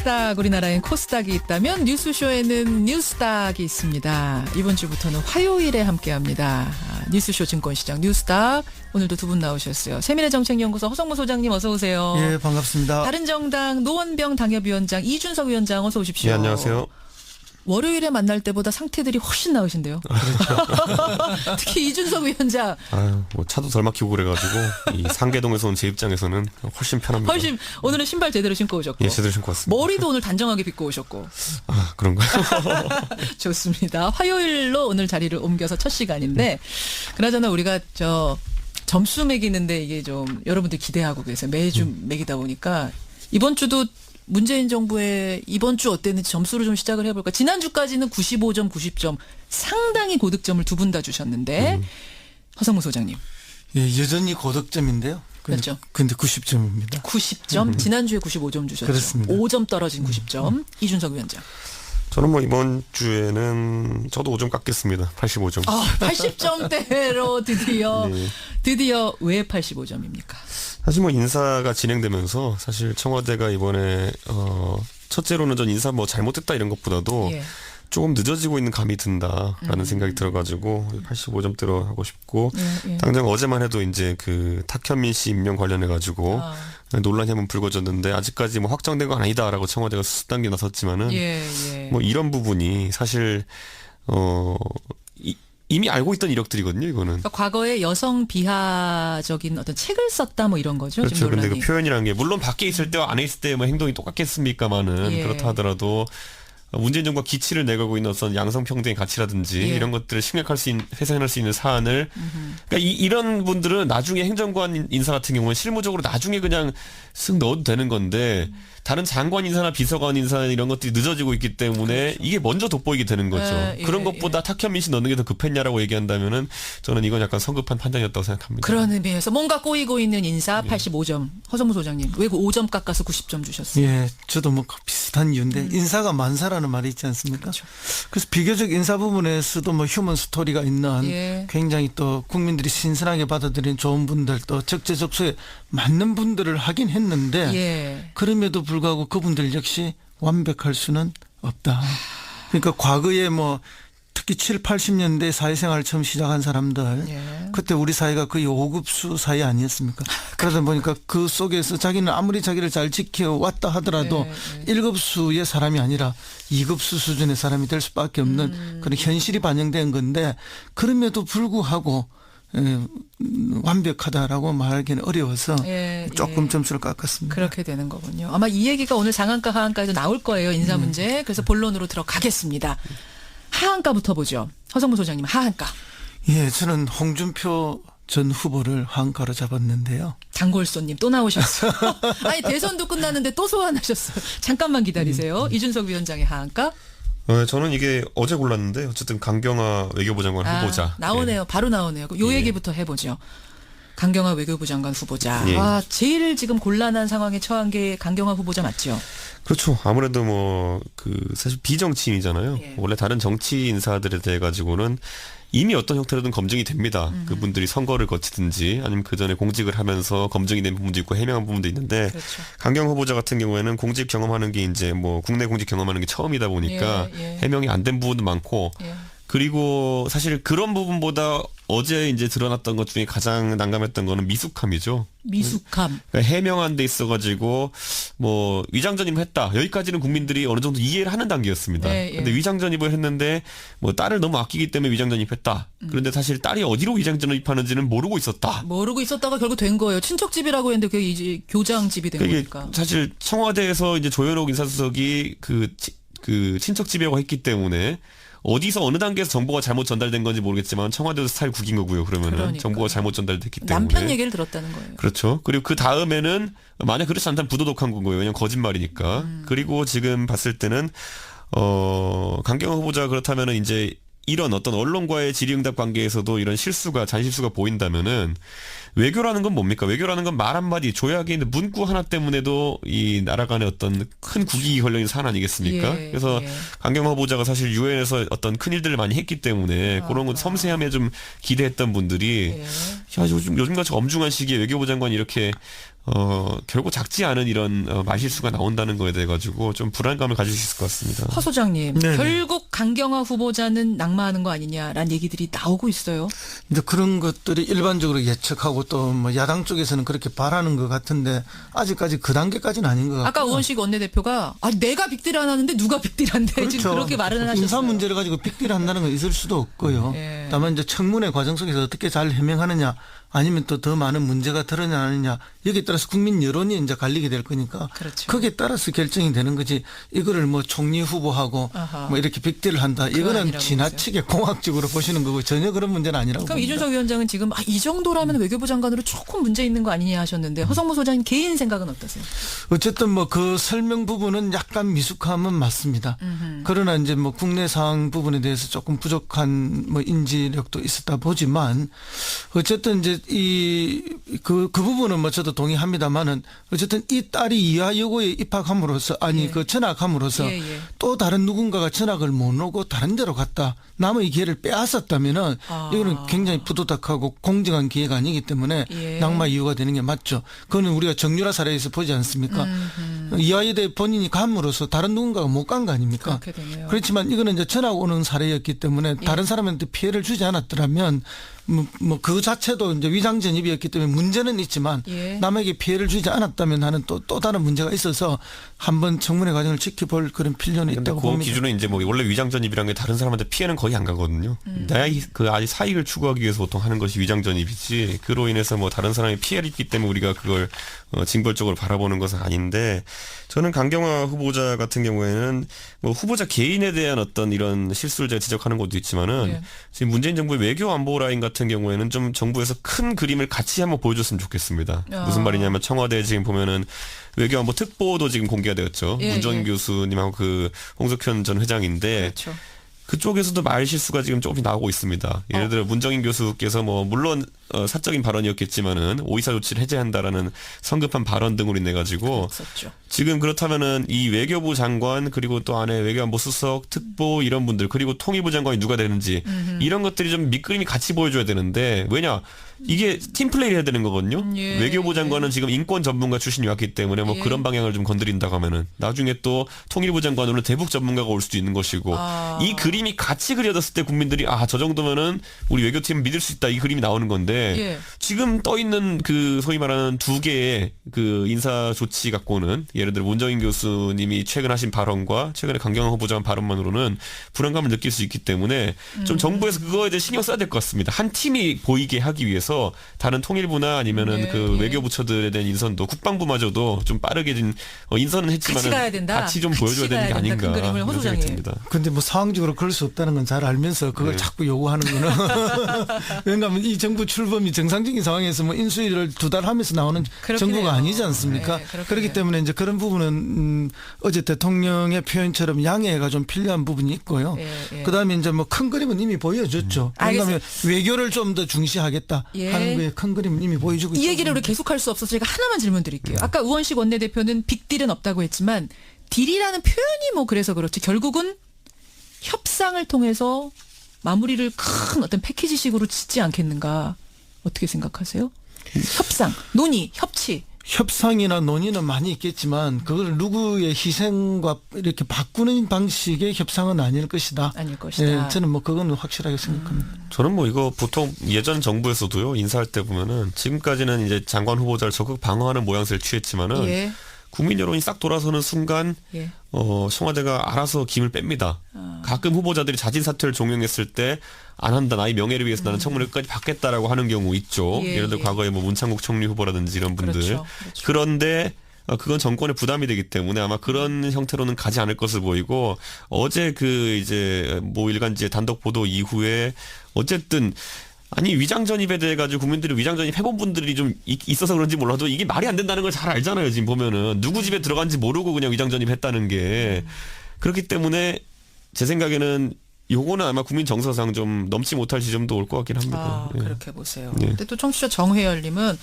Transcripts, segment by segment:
스닥 우리나라엔 코스닥이 있다면 뉴스쇼에는 뉴스닥이 있습니다. 이번 주부터는 화요일에 함께합니다. 뉴스쇼 증권시장 뉴스닥 오늘도 두 분 나오셨어요. 세민의 정책연구소 허성무 소장님 어서 오세요. 예, 반갑습니다. 바른정당 노원병 당협위원장 이준석 위원장 어서 오십시오. 네, 안녕하세요. 월요일에 만날 때보다 상태들이 훨씬 나으신데요. 특히 이준석 위원장. 아유, 뭐 차도 덜 막히고 그래가지고 이 상계동에서 온 제 입장에서는 훨씬 편합니다. 훨씬 오늘은 신발 제대로 신고 오셨고. 예, 제대로 신고 왔습니다. 머리도 오늘 단정하게 빗고 오셨고. 아, 그런가요? 좋습니다. 화요일로 오늘 자리를 옮겨서 첫 시간인데 그나저나 우리가 점수 매기는데 이게 좀 여러분들 기대하고 계세요. 매주 매기다 보니까 이번 주도 문재인 정부의 이번 주 어땠는지 점수를 좀 시작을 해볼까. 지난주까지는 95점, 90점 상당히 고득점을 두 분 다 주셨는데 허성무 소장님. 예, 여전히 고득점인데요. 그렇죠. 근데 90점입니다. 90점, 지난주에 95점 주셨죠. 그렇습니다. 5점 떨어진 90점. 이준석 위원장. 저는 뭐 이번 주에는 저도 5점 깎겠습니다. 85점. 80점대로 드디어 네. 드디어 왜 85점입니까? 사실 뭐 인사가 진행되면서 사실 청와대가 이번에 첫째로는 전 인사 뭐 잘못됐다 이런 것보다도 예. 조금 늦어지고 있는 감이 든다라는 생각이 들어가지고 85점대로 하고 싶고 예. 당장 어제만 해도 이제 그 탁현민 씨 임명 관련해 가지고 논란이 한번 불거졌는데 아직까지 뭐 확정된 건 아니다라고 청와대가 수단계 나섰지만은 예. 뭐 이런 부분이 사실 이미 알고 있던 이력들이거든요, 이거는. 그러니까 과거에 여성 비하적인 어떤 책을 썼다 뭐 이런 거죠. 그렇죠. 지금 근데 그 논란이. 표현이란 게 물론 밖에 있을 때와 안에 있을 때 뭐 행동이 똑같겠습니까마는 예. 그렇다 하더라도 문재인 정부가 기치를 내걸고 있는 어떤 양성평등의 가치라든지 예. 이런 것들을 회상할 수 있는 사안을 그러니까 이런 분들은 나중에 행정관 인사 같은 경우는 실무적으로 나중에 그냥 쓱 넣어도 되는 건데 다른 장관 인사나 비서관 인사 이런 것들이 늦어지고 있기 때문에 그렇죠. 이게 먼저 돋보이게 되는 거죠. 예, 그런 것보다 탁현민 씨 넣는 게 더 급했냐라고 얘기한다면은 저는 이건 약간 성급한 판단이었다고 생각합니다. 그런 의미에서 뭔가 꼬이고 있는 인사 85점. 허성무 소장님 왜 5점 깎아서 90점 주셨어요? 예, 저도 뭐 비슷한 이유인데 인사가 만사라는 말이 있지 않습니까? 그렇죠. 그래서 비교적 인사 부분에서도 뭐 휴먼 스토리가 있는 예. 굉장히 또 국민들이 신선하게 받아들이는 좋은 분들 또 적재적소에 맞는 분들을 하긴 했는데 예. 그럼에도 불구하고 그분들 역시 완벽할 수는 없다. 그러니까 과거에 뭐 특히 7, 80년대 사회생활을 처음 시작한 사람들 예. 그때 우리 사회가 거의 5급수 사회 아니었습니까? 그러다 보니까 그 속에서 자기는 아무리 자기를 잘 지켜왔다 하더라도 예. 1급수의 사람이 아니라 2급수 수준의 사람이 될 수밖에 없는 그런 현실이 반영된 건데 그럼에도 불구하고 완벽하다라고 말하기는 어려워서 예. 조금 점수를 깎았습니다. 그렇게 되는 거군요. 아마 이 얘기가 오늘 상한가 하한가에도 나올 거예요. 인사 문제. 그래서 본론으로 들어가겠습니다. 하한가부터 보죠. 허성무 소장님 하한가. 예, 저는 홍준표 전 후보를 하한가로 잡았는데요. 장골손님 또 나오셨어요. 아니 대선도 끝났는데 또 소환하셨어요. 잠깐만 기다리세요. 이준석 위원장의 하한가. 저는 이게 어제 골랐는데 어쨌든 강경화 외교부 장관 후보자. 나오네요. 바로 나오네요. 요 얘기부터 해보죠. 강경화 외교부 장관 후보자. 예. 제일 지금 곤란한 상황에 처한 게 강경화 후보자 맞죠? 그렇죠. 아무래도 뭐 사실 비정치인이잖아요. 예. 원래 다른 정치 인사들에 대해 가지고는 이미 어떤 형태로든 검증이 됩니다. 그분들이 선거를 거치든지 아니면 그 전에 공직을 하면서 검증이 된 부분도 있고 해명한 부분도 있는데 그렇죠. 강경 후보자 같은 경우에는 공직 경험하는 게 이제 뭐 국내 공직 경험하는 게 처음이다 보니까 예. 해명이 안 된 부분도 많고 예. 그리고 사실 그런 부분보다 어제 이제 드러났던 것 중에 가장 난감했던 거는 미숙함이죠. 미숙함. 그러니까 해명한 데 있어가지고 뭐 위장전입을 했다. 여기까지는 국민들이 어느 정도 이해를 하는 단계였습니다. 네, 근데 예. 위장전입을 했는데 뭐 딸을 너무 아끼기 때문에 위장전입했다. 그런데 사실 딸이 어디로 위장전입하는지는 모르고 있었다. 모르고 있었다가 결국 된 거예요. 친척집이라고 했는데 그게 이제 교장집이 된 이게 거니까. 사실 청와대에서 이제 조현옥 인사수석이 그 친척집이라고 했기 때문에 어디서 어느 단계에서 정보가 잘못 전달된 건지 모르겠지만 청와대도 스타일 국인 거고요. 그러면은 그러니까요. 정보가 잘못 전달됐기 때문에 남편 얘기를 들었다는 거예요. 그렇죠. 그리고 그 다음에는 만약 그렇지 않다면 부도덕한 거예요. 왜냐면 거짓말이니까. 그리고 지금 봤을 때는 강경화 후보자 그렇다면은 이제 이런 어떤 언론과의 질의응답 관계에서도 이런 잔실수가 보인다면은 외교라는 건 뭡니까? 외교라는 건 말 한마디 조약에 있는 문구 하나 때문에도 이 나라 간의 어떤 큰 국익이 걸려 있는 사안 아니겠습니까? 예, 그래서 예. 강경화 후보자가 사실 유엔에서 어떤 큰 일들을 많이 했기 때문에 그런 건 섬세함에 좀 기대했던 분들이 예. 야, 요즘같이 엄중한 시기에 외교부 장관이 이렇게 결국 작지 않은 이런 말실수가 나온다는 거에 대해 가지고 좀 불안감을 가질 수 있을 것 같습니다. 허 소장님, 네네. 결국 강경화 후보자는 낙마하는 거 아니냐라는 얘기들이 나오고 있어요. 이제 그런 것들이 일반적으로 예측하고 또 뭐 야당 쪽에서는 그렇게 바라는 것 같은데 아직까지 그 단계까지는 아닌 것 같고. 아까 우원식 원내대표가 내가 빅딜 안 하는데 누가 빅딜한대 지금 그렇게 말을 하셨어요. 인사 문제를 가지고 빅딜한다는 건 있을 수도 없고요. 예. 다만 이제 청문회 과정 속에서 어떻게 잘 해명하느냐 아니면 또 더 많은 문제가 드러나느냐 여기에 따라서 국민 여론이 이제 갈리게 될 거니까 그렇죠. 거기에 따라서 결정이 되는 거지 이거를 뭐 총리 후보하고 아하. 뭐 이렇게 빅딜을 한다 그건 이거는 아니라고 지나치게 공학적으로 보시는 거고 전혀 그런 문제는 아니라고 그럼 봅니다. 이준석 위원장은 지금 이 정도라면 외교부 장관으로 조금 문제 있는 거 아니냐 하셨는데 허성무 소장님 개인 생각은 어떠세요? 어쨌든 뭐 그 설명 부분은 약간 미숙함은 맞습니다. 그러나 이제 뭐 국내 상황 부분에 대해서 조금 부족한 뭐 인지력도 있었다 보지만 어쨌든 이제 그 부분은 뭐 저도 동의합니다만은 어쨌든 이 딸이 이화여고에 입학함으로써 예. 그 전학함으로써 예, 예. 또 다른 누군가가 전학을 못 오고 다른 데로 갔다 남의 기회를 빼앗았다면은 이거는 굉장히 부도덕하고 공정한 기회가 아니기 때문에 예. 낙마 이유가 되는 게 맞죠. 그거는 우리가 정유라 사례에서 보지 않습니까? 이화여대 본인이 감으로써 다른 누군가가 못 간 거 아닙니까? 그렇게 되네요. 그렇지만 이거는 이제 전학 오는 사례였기 때문에 다른 사람한테 피해를 주지 않았더라면 뭐 그 자체도 이제 위장 전입이었기 때문에 문제는 있지만 예. 남에게 피해를 주지 않았다면 하는 또 다른 문제가 있어서 한번 청문회 과정을 지켜볼 그런 필요는 근데 있다고 그 봅니다. 기준은 이제 뭐 원래 위장전입이라는 게 다른 사람한테 피해는 거의 안 가거든요. 나의 그 아직 사익을 추구하기 위해서 보통 하는 것이 위장전입이지 그로 인해서 뭐 다른 사람이 피해를 입기 때문에 우리가 그걸 징벌적으로 바라보는 것은 아닌데 저는 강경화 후보자 같은 경우에는 뭐 후보자 개인에 대한 어떤 이런 실수를 제가 지적하는 것도 있지만은 예. 지금 문재인 정부의 외교 안보 라인 같은 경우에는 좀 정부에서 큰 그림을 같이 한번 보여줬으면 좋겠습니다. 무슨 말이냐면 청와대 지금 보면은 외교안보 특보도 지금 공개가 되었죠. 예, 문정인 예. 교수님하고 그 홍석현 전 회장인데 그렇죠. 그쪽에서도 말 실수가 지금 조금씩 나오고 있습니다. 예를 들어 문정인 교수께서 뭐 물론 사적인 발언이었겠지만은 오이사 조치를 해제한다라는 성급한 발언 등으로 인해 가지고 있었죠. 지금 그렇다면은 이 외교부 장관 그리고 또 안에 외교안보 수석 특보 이런 분들 그리고 통일부 장관이 누가 되는지 이런 것들이 좀 밑그림이 같이 보여줘야 되는데 왜냐 이게 팀플레이를 해야 되는 거거든요. 예, 외교부 예. 장관은 지금 인권 전문가 출신이 왔기 때문에 뭐 예. 그런 방향을 좀 건드린다고 하면은 나중에 또 통일부 장관으로는 대북 전문가가 올 수도 있는 것이고 이 그림이 같이 그려졌을 때 국민들이 저 정도면은 우리 외교팀 믿을 수 있다 이 그림이 나오는 건데 예. 지금 떠 있는 그 소위 말하는 두 개의 그 인사 조치 갖고는 예를 들어 문정인 교수님이 최근 하신 발언과 최근에 강경화 후보자 한 발언만으로는 불안감을 느낄 수 있기 때문에 좀 정부에서 그거에 대해 신경 써야 될 것 같습니다. 한 팀이 보이게 하기 위해서 다른 통일부나 아니면은 예, 그 예. 외교 부처들에 대한 인선도 국방부마저도 좀 빠르게 좀 인선은 했지만은 같이 가야 된다. 같이 좀 같이 보여줘야 되는 게 가야 된다. 아닌가 큰 그림을 허 이런 생각이 소장님. 듭니다. 근데 뭐 상황적으로 그럴 수 없다는 건 잘 알면서 그걸 네. 자꾸 요구하는 거는 왜냐하면 이 정부 출범이 정상적인 상황에서 뭐 인수위를 2달 하면서 나오는 그렇긴 정부가 해요. 아니지 않습니까? 네, 그렇긴 그렇기 해요. 때문에 이제 그런 부분은 어제 대통령의 표현처럼 양해가 좀 필요한 부분이 있고요. 예, 예. 그다음에 이제 뭐 큰 그림은 이미 보여줬죠. 그다음에 외교를 좀 더 중시하겠다 예. 하는 거에 큰 그림은 이미 보여주고 이 있죠. 얘기를 우리 계속할 수 없어서 제가 하나만 질문 드릴게요. 아까 우원식 원내대표는 빅딜은 없다고 했지만 딜이라는 표현이 뭐 그래서 그렇지 결국은 협상을 통해서 마무리를 큰 어떤 패키지식으로 짓지 않겠는가 어떻게 생각하세요? 협상, 논의, 협치. 협상이나 논의는 많이 있겠지만 그걸 누구의 희생과 이렇게 바꾸는 방식의 협상은 아닐 것이다. 아닐 것이다. 예, 저는 뭐 그건 확실하게 생각합니다. 저는 뭐 이거 보통 예전 정부에서도요 인사할 때 보면은 지금까지는 이제 장관 후보자를 적극 방어하는 모양새를 취했지만은 예. 국민 여론이 싹 돌아서는 순간 예. 청와대가 알아서 김을 뺍니다. 가끔 후보자들이 자진 사퇴를 종용했을 때 안 한다 나의 명예를 위해서 나는 청문회까지 받겠다라고 하는 경우 있죠. 예, 예를 들어 예. 과거에 뭐 문창국 총리 후보라든지 이런 분들. 그렇죠. 그런데 그건 정권의 부담이 되기 때문에 아마 그런 형태로는 가지 않을 것을 보이고 어제 그 이제 모 일간지의 단독 보도 이후에 어쨌든 아니 위장 전입에 대해 가지고 국민들이 위장 전입 해본 분들이 좀 있어서 그런지 몰라도 이게 말이 안 된다는 걸 잘 알잖아요. 지금 보면은 누구 집에 들어간지 모르고 그냥 위장 전입했다는 게 그렇기 때문에 제 생각에는 요거는 아마 국민 정서상 좀 넘지 못할 지점도 올 것 같긴 합니다. 예. 그렇게 보세요. 예. 근데 또 청취자 정회열님은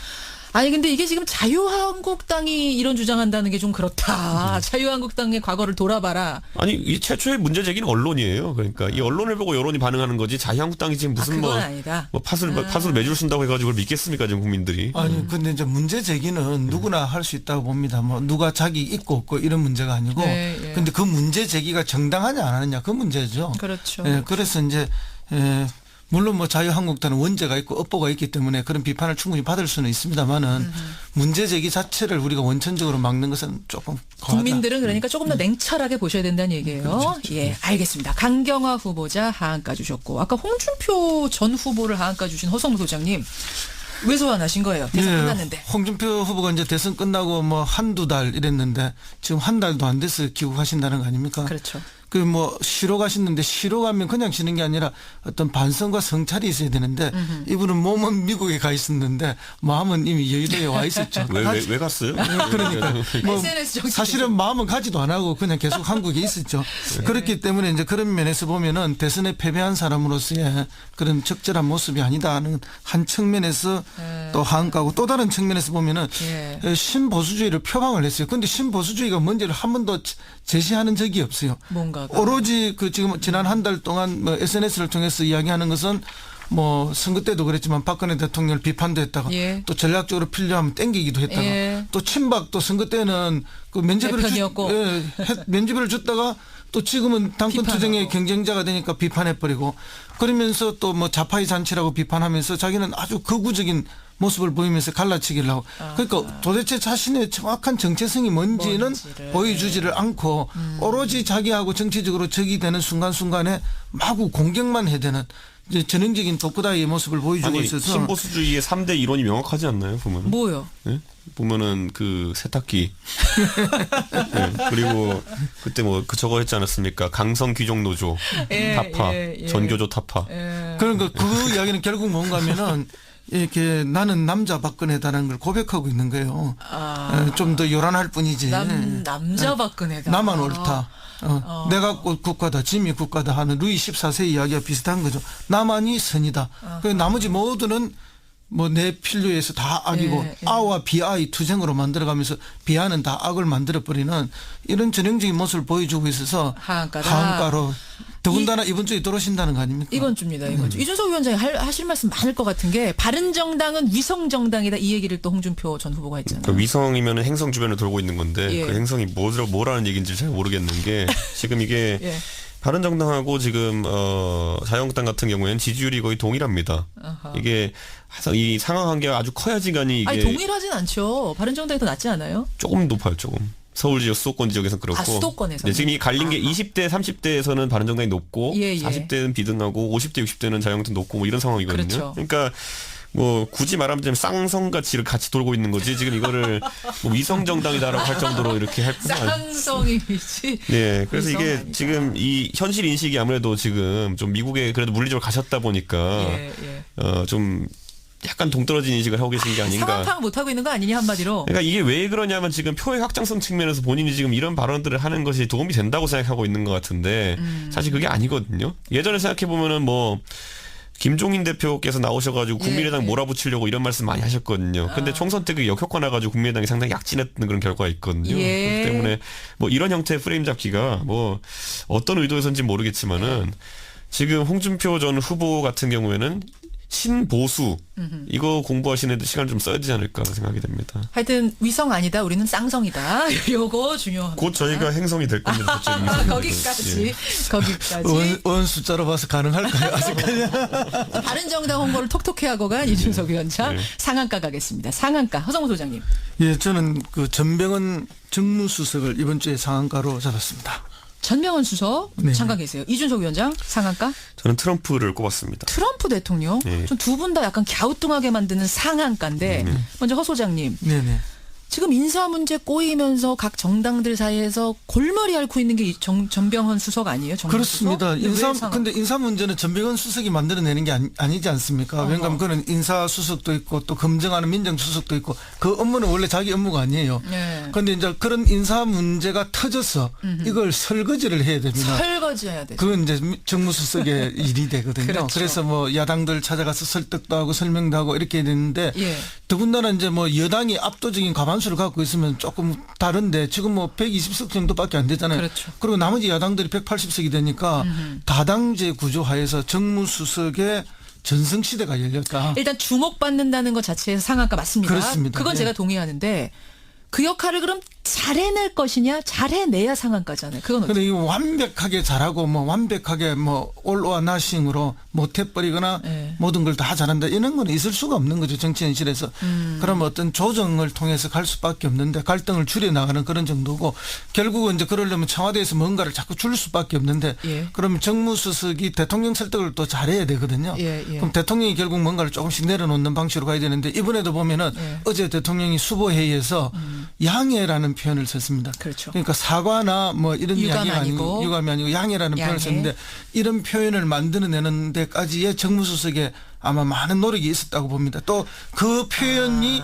아니 근데 이게 지금 자유한국당이 이런 주장한다는 게 좀 그렇다. 자유한국당의 과거를 돌아봐라. 아니 이 최초의 문제 제기는 언론이에요. 그러니까 이 언론을 보고 여론이 반응하는 거지 자유한국당이 지금 무슨 그건 아니다. 팥을 매줄 쓴다고 해가지고 그걸 믿겠습니까 지금 국민들이? 아니 근데 이제 문제 제기는 누구나 할 수 있다고 봅니다. 뭐 누가 자기 있고 없고 이런 문제가 아니고, 네, 예. 근데 그 문제 제기가 정당하냐 안 하느냐 그 문제죠. 그렇죠. 예, 그래서 이제 물론 뭐 자유한국당은 원죄가 있고 업보가 있기 때문에 그런 비판을 충분히 받을 수는 있습니다만은 문제 제기 자체를 우리가 원천적으로 막는 것은 조금 과하다. 국민들은 그러니까 조금 더 냉철하게 보셔야 된다는 얘기예요. 예, 알겠습니다. 강경화 후보자 하한가 주셨고 아까 홍준표 전 후보를 하한가 주신 허성무 소장님 왜 소환하신 거예요? 대선 끝났는데. 홍준표 후보가 이제 대선 끝나고 뭐 한두 달 이랬는데 지금 한 달도 안 돼서 귀국하신다는 거 아닙니까? 그렇죠. 그 뭐 쉬러 가시는데 쉬러 가면 그냥 쉬는 게 아니라 어떤 반성과 성찰이 있어야 되는데 이분은 몸은 미국에 가 있었는데 마음은 이미 여의도에 와 있었죠. 왜 갔어요? 그러니까 뭐 SNS 정치 사실은 마음은 가지도 안 하고 그냥 계속 한국에 있었죠. 그렇기 때문에 이제 그런 면에서 보면은 대선에 패배한 사람으로서의 그런 적절한 모습이 아니다는 한 측면에서 또 한가고 또 다른 측면에서 보면은 신보수주의를 표방을 했어요. 그런데 신보수주의가 뭔지를 한 번도 제시하는 적이 없어요. 뭔가가. 오로지 그 지금 지난 한 달 동안 뭐 SNS를 통해서 이야기하는 것은 뭐 선거 때도 그랬지만 박근혜 대통령을 비판도 했다가 예. 또 전략적으로 필요하면 땡기기도 했다가 예. 또 친박 또 선거 때는 그 편이었고. 면죄부를 줬다가 또 지금은 당권 투쟁의 경쟁자가 되니까 비판해버리고 그러면서 또 뭐 좌파의 잔치라고 비판하면서 자기는 아주 극우적인 모습을 보이면서 갈라치기를 하고 그러니까 도대체 자신의 정확한 정체성이 뭔지는 뭔지를. 보여주지를 않고 오로지 자기하고 정치적으로 적이 되는 순간순간에 마구 공격만 해대는 이제 전형적인 독구다이의 모습을 보여주고 아니 있어서 신보수주의의 3대 이론이 명확하지 않나요? 보면 뭐요? 예? 보면은 그 세탁기 예, 그리고 그때 뭐 그 저거 했지 않았습니까? 강성 귀족 노조 타파 전교조 타파 그러니까 그 이야기는 결국 뭔가 하면은 이렇게 나는 남자 박근혜다라는 걸 고백하고 있는 거예요. 좀 더 요란할 뿐이지. 남자 박근혜다. 나만 옳다. 내가 국가다, 짐이 국가다 하는 루이 14세 이야기와 비슷한 거죠. 나만이 선이다. 그 나머지 모두는 뭐 내 필요에서 다 악이고 아와 비아의 투쟁으로 만들어가면서 비아는 다 악을 만들어버리는 이런 전형적인 모습을 보여주고 있어서 하한가로 더군다나 이번 주에 들어오신다는 거 아닙니까? 이번 주입니다. 이번 주. 이준석 위원장이 하실 말씀 많을 것 같은 게 바른정당은 위성정당이다 이 얘기를 또 홍준표 전 후보가 했잖아요. 그 위성이면 행성 주변을 돌고 있는 건데 예. 그 행성이 뭐라는 얘기인지 잘 모르겠는 게 지금 이게 예. 바른정당하고 지금 자유한국당 같은 경우에는 지지율이 거의 동일합니다. 아하. 이게 이 상하 관계가 아주 커야지간이 이게 아니 동일하진 않죠. 바른정당이 더 낫지 않아요? 조금 높아요, 조금. 서울 지역 수도권 지역에서는 그렇고. 수도권에서. 네, 지금 이 갈린 게 20대, 30대에서는 바른정당이 높고 예. 40대는 비등하고 50대, 60대는 자유한국당 높고 뭐 이런 상황이거든요. 그렇죠. 그러니까 뭐 굳이 말하면 쌍성같이 이렇게 같이 돌고 있는 거지. 지금 이거를 뭐 위성정당이다라고 할 정도로 이렇게 할 뿐만 쌍성이지. 네, 그래서 위성 이게 아니다. 지금 이 현실 인식이 아무래도 지금 좀 미국에 그래도 물리적으로 가셨다 보니까 좀 약간 동떨어진 인식을 하고 계신 게 아닌가. 상황 파악 못하고 있는 거 아니냐 한마디로. 그러니까 이게 왜 그러냐면 지금 표의 확장성 측면에서 본인이 지금 이런 발언들을 하는 것이 도움이 된다고 생각하고 있는 것 같은데 사실 그게 아니거든요. 예전에 생각해 보면은 뭐 김종인 대표께서 나오셔가지고 국민의당 몰아붙이려고 이런 말씀 많이 하셨거든요. 근데 총선 때 그 역효과 나가지고 국민의당이 상당히 약진했던 그런 결과가 있거든요. 그렇기 때문에 뭐 이런 형태의 프레임 잡기가 뭐 어떤 의도에서인지 모르겠지만은 지금 홍준표 전 후보 같은 경우에는 신보수 이거 공부하시는 데 시간 좀 써야 되지 않을까 생각이 됩니다. 하여튼 위성 아니다. 우리는 쌍성이다. 요거 중요합니다. 곧 저희가 행성이 될 겁니다. 거기까지. 거기까지. 원 숫자로 봐서 가능할까요? 아직까지. 바른정당 홍보를 톡톡히 하고 간 이준석 위원장 상한가 가겠습니다. 상한가. 허성우 소장님. 예, 저는 그 전병헌 정무수석을 이번 주에 상한가로 잡았습니다. 전명헌 수석 잠깐 계세요. 이준석 위원장 상한가? 저는 트럼프를 꼽았습니다. 트럼프 대통령? 네. 좀 두 분 다 약간 갸우뚱하게 만드는 상한가인데 먼저 허 소장님. 네네. 지금 인사 문제 꼬이면서 각 정당들 사이에서 골머리 앓고 있는 게 전병헌 수석 아니에요? 그렇습니다. 인사 근데 인사 문제는 전병헌 수석이 만들어내는 게 아니지 않습니까? 왜냐하면 그는 인사 수석도 있고 또 검증하는 민정 수석도 있고 그 업무는 원래 자기 업무가 아니에요. 그런데 이제 그런 인사 문제가 터져서 이걸 설거지를 해야 됩니다. 설거지해야 되죠. 그건 이제 정무수석의 일이 되거든요. 그렇죠. 그래서 뭐 야당들 찾아가서 설득도 하고 설명도 하고 이렇게 해야 되는데 예. 더군다나 이제 뭐 여당이 압도적인 과반수를 갖고 있으면 조금 다른데 지금 뭐 120석 정도밖에 안 되잖아요. 그렇죠. 그리고 나머지 야당들이 180석이 되니까 다당제 구조하에서 정무수석의 전성시대가 열렸다. 일단 주목받는다는 것 자체에서 상한가 맞습니다. 그렇습니다. 그건 네. 제가 동의하는데 그 역할을 그럼 잘해낼 것이냐 잘해내야 상한가잖아요. 그건 어떻게? 근데 이거 완벽하게 잘하고 뭐 완벽하게 뭐 올와 나싱으로 못해버리거나 네. 모든 걸 다 잘한다 이런 건 있을 수가 없는 거죠 정치 현실에서. 그럼 어떤 조정을 통해서 갈 수밖에 없는데 갈등을 줄여나가는 그런 정도고 결국은 이제 그러려면 청와대에서 뭔가를 자꾸 줄 수밖에 없는데 예. 그러면 정무수석이 대통령 설득을 또 잘해야 되거든요. 예, 예. 그럼 대통령이 결국 뭔가를 조금씩 내려놓는 방식으로 가야 되는데 이번에도 보면은 예. 어제 대통령이 수보회의에서 양해라는 표현을 썼습니다. 그렇죠. 그러니까 사과나 뭐 이런 유감 이야기가 아니고. 유감이 아니고 양해라는 양해. 표현을 썼는데 이런 표현을 만들어내는 데까지의 정무수석에 아마 많은 노력이 있었다고 봅니다. 또 그 표현이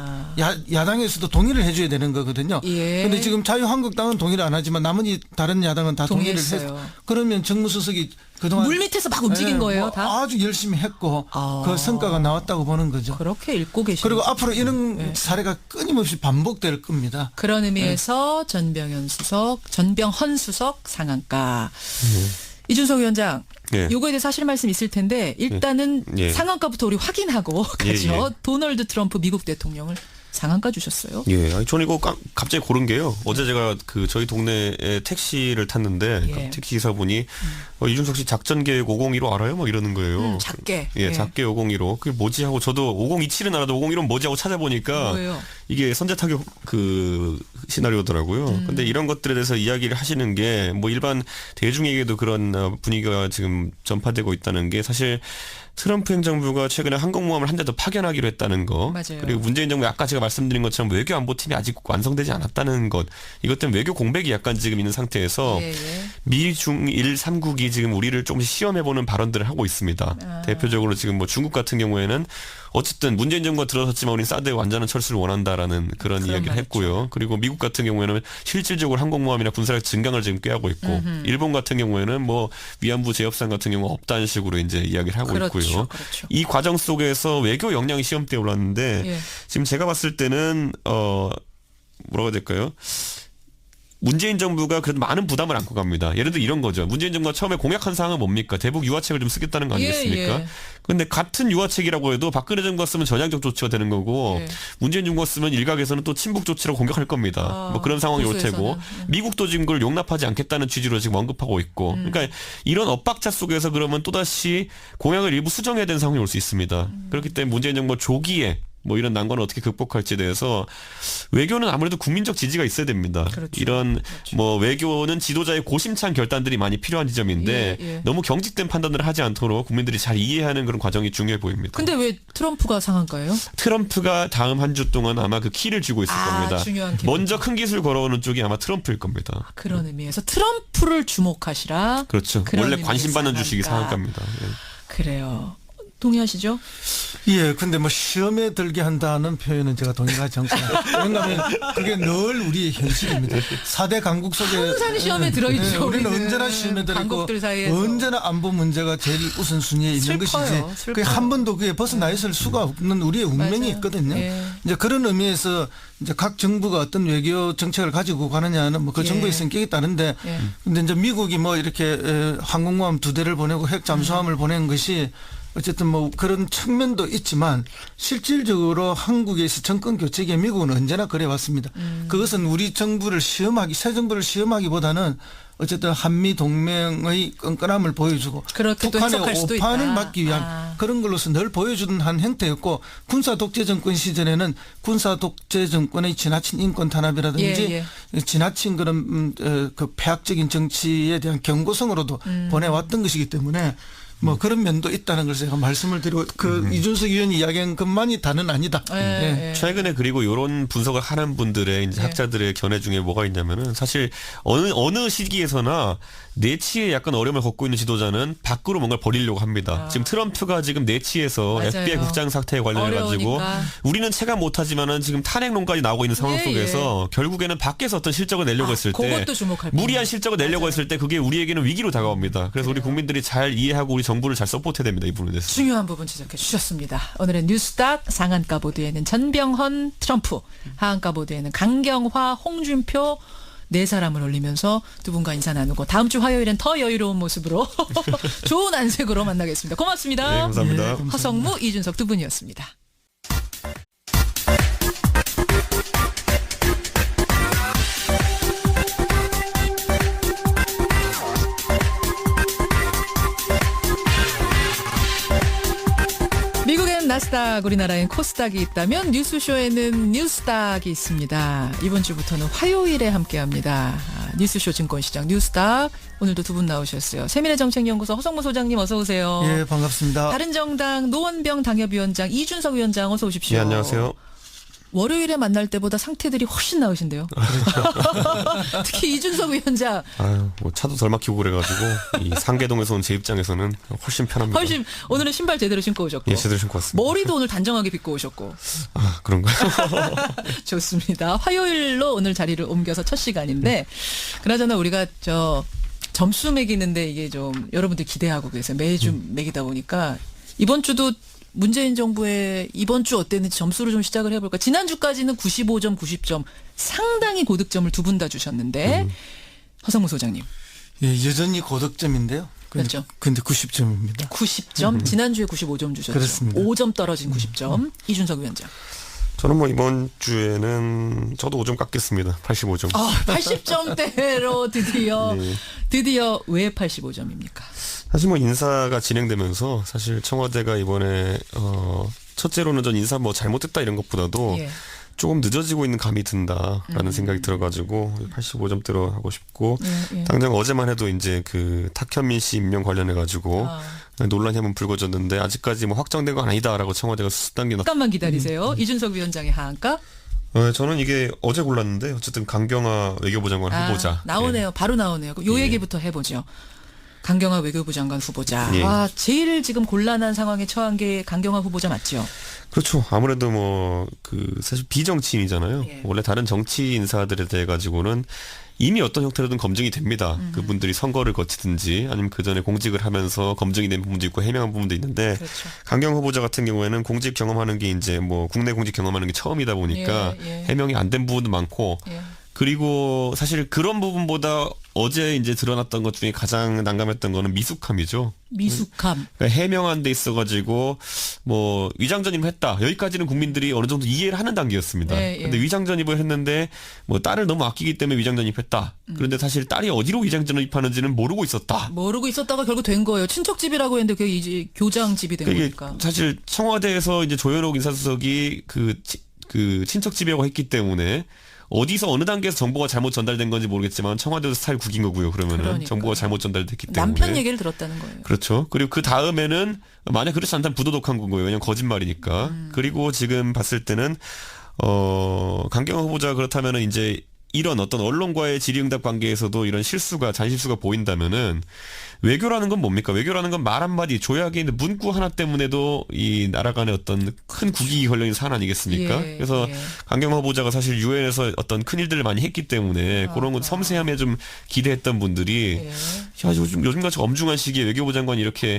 야당에서도 동의를 해줘야 되는 거거든요. 예. 그런데 지금 자유한국당은 동의를 안 하지만 나머지 다른 야당은 다 동의를 동의했어요. 해서 그러면 정무수석이 그동안 물 밑에서 막 움직인 예, 거예요, 뭐 다? 아주 열심히 했고 아. 그 성과가 나왔다고 보는 거죠. 그렇게 읽고 계시죠. 그리고 앞으로 이런 네. 사례가 끊임없이 반복될 겁니다. 그런 의미에서 전병헌 수석 상한가. 이준석 위원장, 예. 요거에 대해서 하실 말씀 있을 텐데 일단은 예. 상한가부터 우리 확인하고 예, 가죠. 예. 도널드 트럼프 미국 대통령을 상한가 주셨어요. 예, 아니, 저는 이거 갑자기 고른 게요. 어제 제가 그 저희 동네에 택시를 탔는데 예. 그 택시 기사분이 이준석 씨 작전 계획 501호 알아요? 막 이러는 거예요. 작게. 예, 작게 501호. 그게 뭐지 하고 저도 5027은 알아도 501호는 뭐지 하고 찾아보니까 뭐예요? 이게 선제 타격 그 시나리오더라고요. 근데 이런 것들에 대해서 이야기를 하시는 게 뭐 일반 대중에게도 그런 분위기가 지금 전파되고 있다는 게 사실 트럼프 행정부가 최근에 항공모함을 한 대 더 파견하기로 했다는 거. 맞아요. 그리고 문재인 정부 아까 제가 말씀드린 것처럼 외교안보팀이 아직 완성되지 않았다는 것. 이것 때문에 외교 공백이 약간 지금 있는 상태에서 예, 예. 미중일 3국이 지금 우리를 조금씩 시험해보는 발언들을 하고 있습니다. 대표적으로 지금 뭐 중국 같은 경우에는 어쨌든 문재인 정부가 들어섰지만 우리는 사드의 완전한 철수를 원한다라는 그런 이야기를 말이죠. 했고요. 그리고 미국 같은 경우에는 실질적으로 항공모함이나 군사력 증강을 지금 꾀하고 있고 일본 같은 경우에는 뭐 위안부 재협상 같은 경우 없다는 식으로 이제 이야기를 하고 그렇죠, 있고요. 그렇죠. 이 과정 속에서 외교 역량이 시험대에 올랐는데 예. 지금 제가 봤을 때는 뭐라고 해야 될까요? 문재인 정부가 그래도 많은 부담을 안고 갑니다. 예를 들어 이런 거죠. 문재인 정부가 처음에 공약한 사항은 뭡니까? 대북 유화책을 좀 쓰겠다는 거 아니겠습니까? 예. 그런데 같은 유화책이라고 해도 박근혜 정부가 쓰면 전향적 조치가 되는 거고 예. 문재인 정부가 쓰면 일각에서는 또 친북 조치라고 공격할 겁니다. 뭐 그런 상황이 올 테고 보수에서는. 미국도 지금 그걸 용납하지 않겠다는 취지로 지금 언급하고 있고 그러니까 이런 엇박자 속에서 그러면 또다시 공약을 일부 수정해야 되는 상황이 올 수 있습니다. 그렇기 때문에 문재인 정부 조기에 뭐 이런 난관을 어떻게 극복할지에 대해서 외교는 아무래도 국민적 지지가 있어야 됩니다. 그렇죠. 이런 뭐 외교는 지도자의 고심찬 결단들이 많이 필요한 지점인데 예, 예. 너무 경직된 판단을 하지 않도록 국민들이 잘 이해하는 그런 과정이 중요해 보입니다. 근데 왜 트럼프가 상한가예요? 트럼프가 다음 한 주 동안 아마 그 키를 쥐고 있을 겁니다. 중요한 키. 먼저 큰 기술 걸어오는 쪽이 아마 트럼프일 겁니다. 그런 의미에서 트럼프를 주목하시라. 그렇죠. 그런 원래 의미의 관심 받는 주식이 상한가. 상한가입니다. 예. 그래요. 동의하시죠? 예, 근데 뭐 시험에 들게 한다는 표현은 제가 동의하지 않습니다. 왜냐하면 그게 늘 우리의 현실입니다. 4대 강국 속에 항상 시험에 들어있죠, 우리는 우리는. 언제나 시험에 들어있고 강국들 사이에서. 언제나 안보 문제가 제일 우선순위에 있는 슬퍼요, 것이지 슬퍼요. 그게 한 번도 그게 벗어나 있을 수가 없는 우리의 운명이 맞아요. 있거든요. 예. 이제 그런 의미에서 이제 각 정부가 어떤 외교 정책을 가지고 가느냐는 뭐 그 예. 정부의 성격이 다른데 예. 근데 이제 미국이 뭐 이렇게 항공모함 2대를 보내고 핵 잠수함을 보낸 것이 어쨌든 뭐 그런 측면도 있지만 실질적으로 한국에서 정권 교체기에 미국은 언제나 그래왔습니다. 그것은 우리 정부를 새 정부를 시험하기보다는 어쨌든 한미 동맹의 끈끈함을 보여주고 그렇게 또 해석할 북한의 수도 오판을 있다. 막기 위한 아. 그런 걸로서 늘 보여주던 한 형태였고 군사 독재 정권 시절에는 군사 독재 정권의 지나친 인권 탄압이라든지 지나친 그런 그 폐악적인 정치에 대한 경고성으로도 보내왔던 것이기 때문에 뭐 그런 면도 있다는 걸 제가 말씀을 드리고 그 이준석 의원이 이야기한 것만이 다는 아니다. 예. 최근에 그리고 이런 분석을 하는 분들의 이제 예. 학자들의 견해 중에 뭐가 있냐면은 사실 어느 시기에서나 내치에 약간 어려움을 겪고 있는 지도자는 밖으로 뭔가를 벌이려고 합니다. 지금 트럼프가 지금 내치에서 맞아요. FBI 국장 사태에 관련해 가지고 어려우니까. 우리는 체감 못하지만은 지금 탄핵론까지 나오고 있는 상황 예, 속에서 결국에는 밖에서 어떤 실적을 내려고 했을 때 그것도 주목할 무리한 부분. 실적을 내려고 맞아요. 했을 때 그게 우리에게는 위기로 다가옵니다. 그래서 우리 국민들이 잘 이해하고 우리 정부를 잘 서포트해야 됩니다. 이 부분에 대해서. 중요한 부분 지적해 주셨습니다. 오늘은 뉴스닥 상한가 보도에는 전병헌 트럼프, 하한가 보도에는 강경화 홍준표 네 사람을 올리면서 두 분과 인사 나누고 다음 주 화요일엔 더 여유로운 모습으로 좋은 안색으로 만나겠습니다. 고맙습니다. 네, 감사합니다. 허성무, 이준석 두 분이었습니다. 미국엔 나스닥, 우리나라엔 코스닥이 있다면 뉴스쇼에는 뉴스닥이 있습니다. 이번 주부터는 화요일에 함께합니다. 뉴스쇼 증권시장 뉴스닥 오늘도 두 분 나오셨어요. 세민의 정책연구소 허성무 소장님 어서 오세요. 예, 반갑습니다. 바른정당 노원병 당협위원장 이준석 위원장 어서 오십시오. 네, 안녕하세요. 월요일에 만날 때보다 상태들이 훨씬 나으신데요. 특히 이준석 위원장 아유, 뭐 차도 덜 막히고 그래가지고 이 상계동에서 온 제 입장에서는 훨씬 편합니다. 훨씬 오늘은 신발 제대로 신고 오셨고 예, 제대로 신고 왔습니다. 머리도 오늘 단정하게 빗고 오셨고 아, 그런가요? 좋습니다. 화요일로 오늘 자리를 옮겨서 첫 시간인데 그나저나 우리가 점수 매기는데 이게 좀 여러분들 기대하고 계세요. 매주 매기다 보니까 이번 주도 문재인 정부의 이번 주 어땠는지 점수를 좀 시작을 해볼까. 지난주까지는 95점, 90점 상당히 고득점을 두 분 다 주셨는데 허성무 소장님 예, 여전히 고득점인데요. 그렇죠. 근데 90점입니다. 90점, 지난주에 95점 주셨죠. 그렇습니다. 5점 떨어진 90점. 이준석 위원장. 저는 뭐 이번 주에는 저도 5점 깎겠습니다. 85점. 80점대로 드디어 네. 드디어 왜 85점입니까? 사실 뭐 인사가 진행되면서 사실 청와대가 이번에 첫째로는 전 인사 뭐 잘못됐다 이런 것보다도 예. 조금 늦어지고 있는 감이 든다라는 생각이 들어가지고 85점대로 하고 싶고 예. 당장 어제만 해도 이제 그 탁현민 씨 임명 관련해 가지고 논란이 한번 불거졌는데 아직까지 뭐 확정된 건 아니다라고 청와대가 수습 단계 잠깐만 기다리세요. 이준석 위원장의 하한가? 저는 이게 어제 골랐는데 어쨌든 강경화 외교부 장관 후보자. 나오네요. 바로 나오네요. 요 예. 얘기부터 해보죠. 강경화 외교부 장관 후보자. 예. 와, 제일 지금 곤란한 상황에 처한 게 강경화 후보자 맞죠? 그렇죠. 아무래도 뭐 그 사실 비정치인이잖아요. 예. 원래 다른 정치 인사들에 대해 가지고는 이미 어떤 형태로든 검증이 됩니다. 그분들이 선거를 거치든지 아니면 그 전에 공직을 하면서 검증이 된 부분도 있고 해명한 부분도 있는데 그렇죠. 강경 후보자 같은 경우에는 공직 경험하는 게 이제 뭐 국내 공직 경험하는 게 처음이다 보니까 예. 해명이 안 된 부분도 많고 예. 그리고 사실 그런 부분보다 어제 이제 드러났던 것 중에 가장 난감했던 거는 미숙함이죠. 미숙함. 그러니까 해명한 데 있어가지고 뭐 위장 전입을 했다. 여기까지는 국민들이 어느 정도 이해를 하는 단계였습니다. 네, 예. 근데 위장 전입을 했는데 뭐 딸을 너무 아끼기 때문에 위장 전입했다. 그런데 사실 딸이 어디로 위장 전입하는지는 모르고 있었다. 모르고 있었다가 결국 된 거예요. 친척집이라고 했는데 그게 이제 교장집이 된 그게 거니까. 사실 청와대에서 이제 조현옥 인사수석이 그 친척집이라고 했기 때문에 어디서 어느 단계에서 정보가 잘못 전달된 건지 모르겠지만 청와대도 스타일 국인 거고요. 그러면은 그러니까요. 정보가 잘못 전달됐기 때문에. 남편 얘기를 들었다는 거예요. 그렇죠. 그리고 그 다음에는 만약 그렇지 않다면 부도덕한 건 거예요. 왜냐면 거짓말이니까. 그리고 지금 봤을 때는 강경화 후보자 그렇다면은 이제 이런 어떤 언론과의 질의응답 관계에서도 이런 잔실수가 보인다면은 외교라는 건 뭡니까? 외교라는 건 말 한마디 조약에 있는 문구 하나 때문에도 이 나라 간의 어떤 큰 국익이 걸려 있는 사안 아니겠습니까? 예, 그래서 예. 강경화 후보자가 사실 유엔에서 어떤 큰 일들을 많이 했기 때문에 그런 건 섬세함에 좀 기대했던 분들이 예. 야, 요즘같이 엄중한 시기에 외교부 장관이 이렇게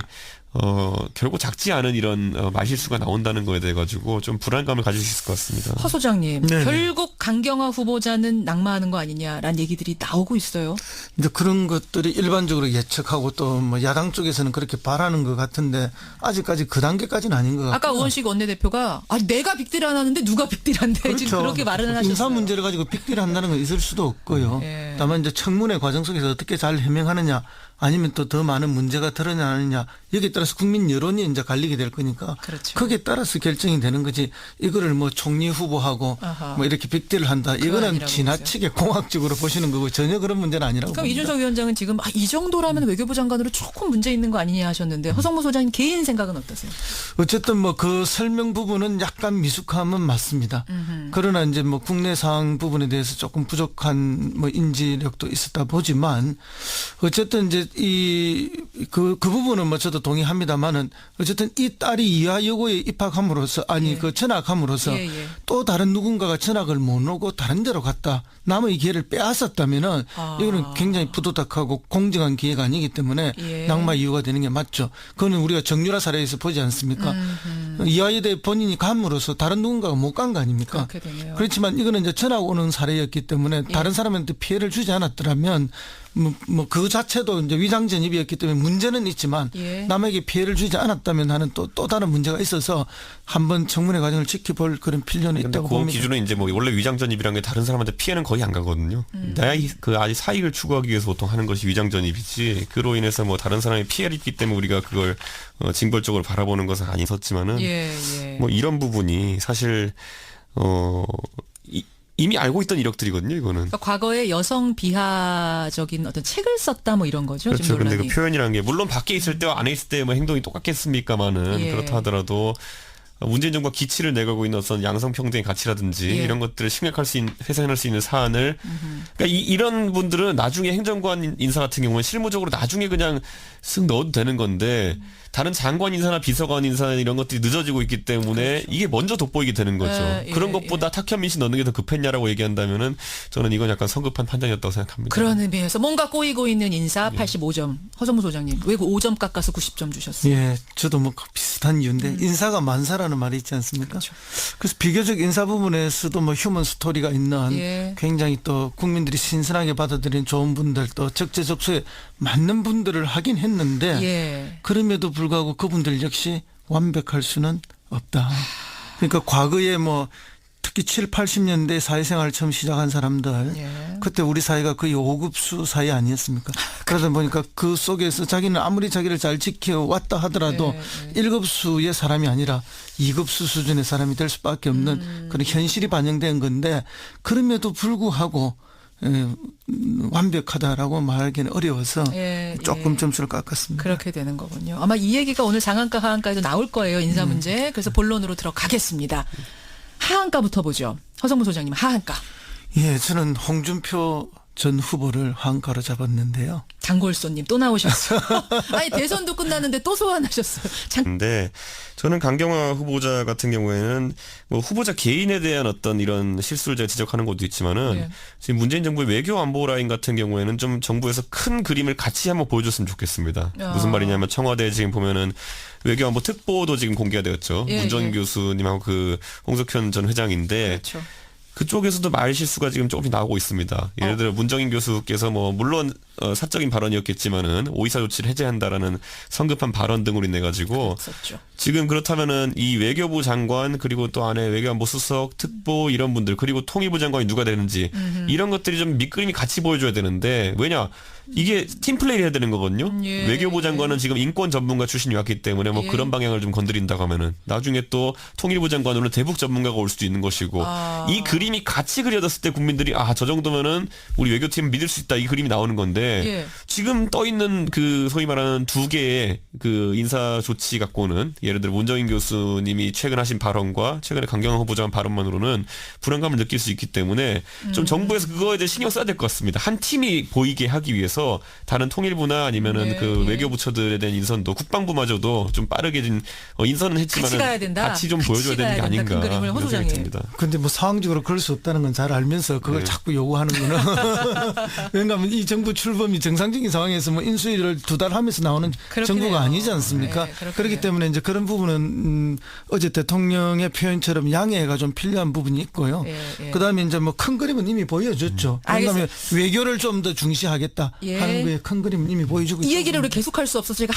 결국 작지 않은 이런 말실수가 나온다는 거에 대해 가지고 좀 불안감을 가질 수 있을 것 같습니다. 허 소장님, 네네. 결국 강경화 후보자는 낙마하는 거 아니냐라는 얘기들이 나오고 있어요. 이제 그런 것들이 일반적으로 예측하고 또 뭐 야당 쪽에서는 그렇게 바라는 것 같은데 아직까지 그 단계까지는 아닌 것 같아요. 아까 우원식 원내대표가 내가 빅딜 안 하는데 누가 빅딜 한대 지금 그렇게 말을 하셨어요. 인사 문제를 가지고 빅딜 한다는 건 있을 수도 없고요. 예. 다만 이제 청문회 과정 속에서 어떻게 잘 해명하느냐 아니면 또 더 많은 문제가 드러나느냐 여기에 따라서 국민 여론이 이제 갈리게 될 거니까 그렇죠. 거기에 따라서 결정이 되는 거지 이거를 뭐 총리 후보하고 아하. 뭐 이렇게 빅딜을 한다 그건 이거는 아니라고 지나치게 공학적으로 보시는 거고 전혀 그런 문제는 아니라고 그럼 봅니다. 이준석 위원장은 지금 이 정도라면 외교부 장관으로 조금 문제 있는 거 아니냐 하셨는데 허성무 소장님 개인 생각은 어떠세요? 어쨌든 뭐 그 설명 부분은 약간 미숙함은 맞습니다. 그러나 이제 뭐 국내 상황 부분에 대해서 조금 부족한 뭐 인지력도 있었다 보지만 어쨌든 이제 그 부분은 뭐 저도 동의합니다만은 어쨌든 이 딸이 이하여고에 입학함으로써 아니 예. 그 전학함으로써 예, 예. 또 다른 누군가가 전학을 못 오고 다른 데로 갔다 남의 기회를 빼앗았다면은 이거는 굉장히 부도덕하고 공정한 기회가 아니기 때문에 예. 낙마 이유가 되는 게 맞죠. 그거는 우리가 정유라 사례에서 보지 않습니까? 이화여대 본인이 감으로써 다른 누군가가 못 간 거 아닙니까? 그렇게 되네요. 그렇지만 이거는 이제 전학 오는 사례였기 때문에 다른 사람한테 피해를 주지 않았더라면 뭐 그 자체도 이제 위장 전입이었기 때문에 문제는 있지만 예. 남에게 피해를 주지 않았다면 하는 또 다른 문제가 있어서 한번 청문회 과정을 지켜볼 그런 필요는 근데 있다고 그 봅니다. 기준은 이제 뭐 원래 위장전입이라는 게 다른 사람한테 피해는 거의 안 가거든요. 그 아직 사익을 추구하기 위해서 보통 하는 것이 위장전입이지. 그로 인해서 뭐 다른 사람이 피해를 입기 때문에 우리가 그걸 징벌적으로 바라보는 것은 아니었지만은 예, 예. 뭐 이런 부분이 사실 이미 알고 있던 이력들이거든요. 이거는. 그러니까 과거에 여성 비하적인 어떤 책을 썼다 뭐 이런 거죠. 그렇죠. 지금 근데 그 논란이. 표현이라는 게 물론 밖에 있을 때와 안에 있을 때 뭐 행동이 똑같겠습니까마는 예. 그렇다 하더라도 문재인 정부가 기치를 내걸고 있는 어떤 양성평등의 가치라든지 예. 이런 것들을 회상할 수 있는 사안을 그러니까 이런 분들은 나중에 행정관 인사 같은 경우는 실무적으로 나중에 그냥 쓱 넣어도 되는 건데 다른 장관 인사나 비서관 인사 이런 것들이 늦어지고 있기 때문에 이게 먼저 돋보이게 되는 거죠. 예, 그런 예. 것보다 탁현민 씨 넣는 게 더 급했냐라고 얘기한다면은 저는 이건 약간 성급한 판단이었다고 생각합니다. 그런 의미에서 뭔가 꼬이고 있는 인사 85점. 허성무 소장님. 왜 그 5점 깎아서 90점 주셨어요? 예, 저도 뭐 비슷한 이유인데 인사가 만사라는 말이 있지 않습니까? 그렇죠. 그래서 비교적 인사 부분에서도 뭐 휴먼 스토리가 있는 예. 굉장히 또 국민들이 신선하게 받아들인 좋은 분들 또 적재적소에 맞는 분들을 하긴 했는데 예. 그럼에도 불구하고 그분들 역시 완벽할 수는 없다. 그러니까 과거에 뭐 특히 7, 80년대 사회생활을 처음 시작한 사람들 예. 그때 우리 사회가 거의 5급수 사회 아니었습니까? 그러다 보니까 그 속에서 자기는 아무리 자기를 잘 지켜왔다 하더라도 예, 1급수의 사람이 아니라 2급수 수준의 사람이 될 수밖에 없는 그런 현실이 반영된 건데 그럼에도 불구하고 완벽하다라고 말하기는 어려워서 예, 조금 예. 점수를 깎았습니다. 그렇게 되는 거군요. 아마 이 얘기가 오늘 상한가 하한가에도 나올 거예요. 인사 문제. 그래서 본론으로 들어가겠습니다. 하한가부터 보죠. 허성무 소장님 하한가. 예, 저는 홍준표 전 후보를 하한가로 잡았는데요. 장골손님 또 나오셨어요. 아니 대선도 끝났는데 또 소환하셨어요. 근데 저는 강경화 후보자 같은 경우에는 뭐 후보자 개인에 대한 어떤 이런 실수를 제가 지적하는 것도 있지만은 예. 지금 문재인 정부의 외교 안보 라인 같은 경우에는 좀 정부에서 큰 그림을 같이 한번 보여줬으면 좋겠습니다. 무슨 말이냐면 청와대 지금 보면은 외교 안보 특보도 지금 공개가 되었죠. 예, 문전 예. 교수님하고 그 홍석현 전 회장인데 그렇죠. 그쪽에서도 말 실수가 지금 조금씩 나오고 있습니다. 예를 들어 문정인 교수께서 뭐 물론 사적인 발언이었겠지만은 오이사 조치를 해제한다라는 성급한 발언 등으로 인해 가지고 그렇죠. 지금 그렇다면은 이 외교부 장관 그리고 또 안에 외교안보 수석 특보 이런 분들 그리고 통일부 장관이 누가 되는지 이런 것들이 좀 밑그림이 같이 보여줘야 되는데 왜냐 이게 팀플레이를 해야 되는 거거든요. 예. 외교부 장관은 지금 인권 전문가 출신이 왔기 때문에 뭐 예. 그런 방향을 좀 건드린다고 하면은 나중에 또 통일부 장관으로는 대북 전문가가 올 수도 있는 것이고 이 그림이 같이 그려졌을 때 국민들이 아 저 정도면은 우리 외교팀 믿을 수 있다 이 그림이 나오는 건데 예. 지금 떠 있는 그 소위 말하는 두 개의 그 인사 조치 갖고는 예를 들어 문정인 교수님이 최근 하신 발언과 최근에 강경화 후보자 한 발언만으로는 불안감을 느낄 수 있기 때문에 좀 정부에서 그거에 대해 신경 써야 될 것 같습니다. 한 팀이 보이게 하기 위해서 다른 통일부나 아니면은 네, 그 예. 외교부처들에 대한 인선도 국방부마저도 좀 빠르게 좀 인선은 했지만 같이 가야 된다. 같이 좀 같이 보여줘야 되는 게 가야 된다. 아닌가 큰 그림을 허 이런 생각이 소장님. 듭니다. 근데 뭐 상황적으로 그럴 수 없다는 건 잘 알면서 그걸 네. 자꾸 요구하는 거는 왜냐하면 이 정부 출범이 정상적인 상황에서 뭐 인수위를 2달 하면서 나오는 그렇긴 정부가 해요. 아니지 않습니까? 네, 그렇긴 그렇기 해요. 때문에 이제 그런 부분은 어제 대통령의 표현처럼 양해가 좀 필요한 부분이 있고요. 예, 예. 그다음에 이제 뭐 큰 그림은 이미 보여줬죠. 왜냐하면 외교를 좀 더 중시하겠다 예. 하는 거에 큰 그림은 이미 보여주고 이 있죠. 얘기를 우리 계속할 수 없어서 제가